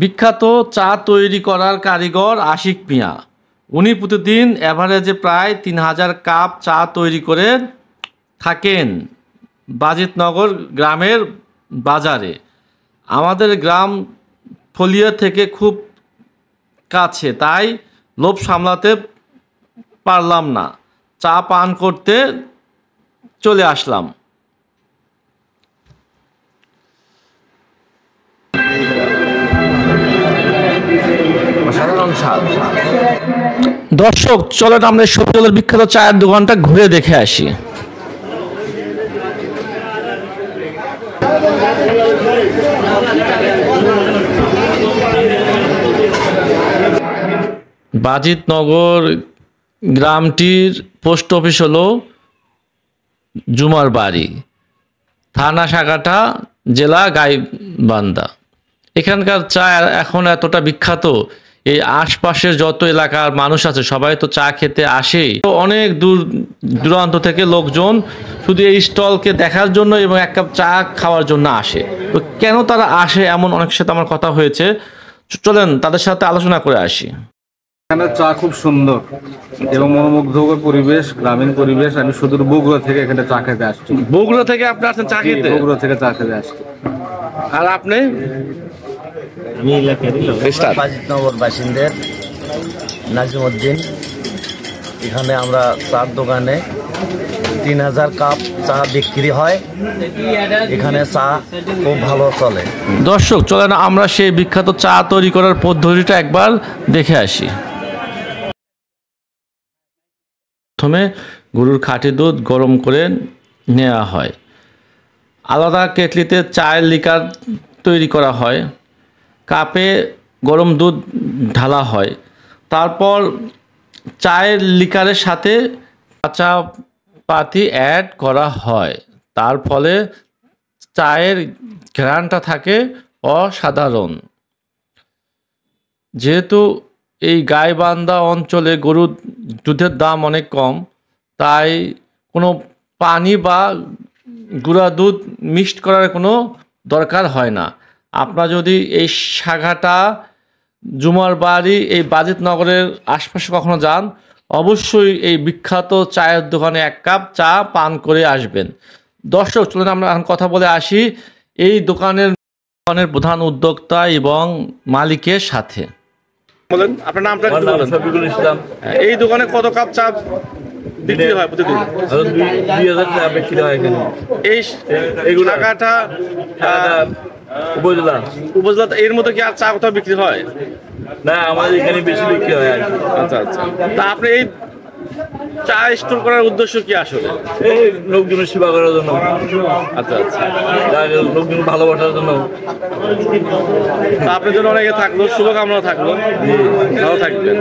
বিখ্যাত চা তৈরি করার কারিগর আশিক মিয়া। উনি প্রতিদিন অ্যাভারেজে প্রায় ৩,০০০ কাপ চা তৈরি করে থাকেন বাজিতনগর গ্রামের বাজারে। আমাদের গ্রাম ফলিয়া থেকে খুব কাছে, তাই লোভ সামলাতে পারলাম না, চা পান করতে চলে আসলাম। অসাধারণ স্বাদ। দর্শক, চলেন আমরা শফিউলের বিখ্যাত চায়ের দোকানটা ঘুরে দেখে আসি। বাজিতনগর গ্রামটির পোস্ট অফিস হলো জুমার বাড়ি, থানা শাখাটা জেলা গাইবান্ধা। এখানকার চা এখন এতটা বিখ্যাত, এই আশপাশের যত এলাকার মানুষ আছে সবাই তো চা খেতে আসে। অনেক দূর দূরান্ত থেকে লোকজন শুধু এই স্টলকে দেখার জন্য এবং এক কাপ চা খাওয়ার জন্য আসে। তো কেন তারা আসে, এমন অনেকের সাথে আমার কথা হয়েছে। চলেন তাদের সাথে আলোচনা করে আসি। এখানে চা খুব সুন্দর এবং মনোমুগ্ধকর পরিবেশ, গ্রামীণ পরিবেশ। আমি সুদূর বগুড়া থেকে এখানে চা খেতে আসছি। বগুড়া থেকে আপনি আসছেন চা খেতে? বগুড়া থেকে চা খেতে আসছি। আর আপনি? আমি বাজিতনগর বাসিন্দের নাজিমউদ্দিন। এখানে আমরা চার দোকানে ৩,০০০ কাপ চা বিক্রি হয়। এখানে চা খুব ভালো চলে। দর্শক, চলেন আমরা সেই বিখ্যাত চা তৈরি করার পদ্ধতিটা একবার দেখে আসি। প্রথমে গরুর খাঁটি দুধ গরম করে নেওয়া হয়। আলাদা কেটলিতে চায়ের লিকার তৈরি করা হয়। কাপে গরম দুধ ঢালা হয়। তারপর চায়ের লিকারের সাথে কাঁচা পাতি অ্যাড করা হয়। তার ফলে চায়ের ঘ্রাণটা থাকে অসাধারণ। যেহেতু এই গাইবান্ধা অঞ্চলে গরুর দুধের দাম অনেক কম, তাই কোনো পানি বা গুঁড়া দুধ মিক্সড করার কোনো দরকার হয় না। আপনারা যদি এই শাখাটা জুমার বাড়ি এই বাজিতনগরের আশপাশে কখনো যান, অবশ্যই এই বিখ্যাত চায়ের দোকানে এক কাপ চা পান করে আসবেন। দর্শক, চলুন আমরা এখন কথা বলে আসি এই দোকানের প্রধান উদ্যোক্তা এবং মালিকের সাথে। বলেন আপনার নামটা একটু বলেন। শফিকুল ইসলাম। এই দোকানে কত কাপ চা বিক্রি হয় প্রতিদিন? ২,০০০ চা বিক্রি হয় এখানে। এই শাখাটা উপজেলা এর মধ্যে কি আর চা কোথাও বিক্রি হয় না? আমাদের এখানে বেশি বিক্রি হয়। আচ্ছা আচ্ছা। তা আপনি এই চা স্টোর করার উদ্দেশ্য কি আসলে? এই লোকজনের সেবা করার জন্য। আচ্ছা আচ্ছা। লোকজন ভালোবাসার জন্য। তা আপনার জন্য অনেকে থাকলো, শুভকামনা থাকলো, ভালো থাকবেন।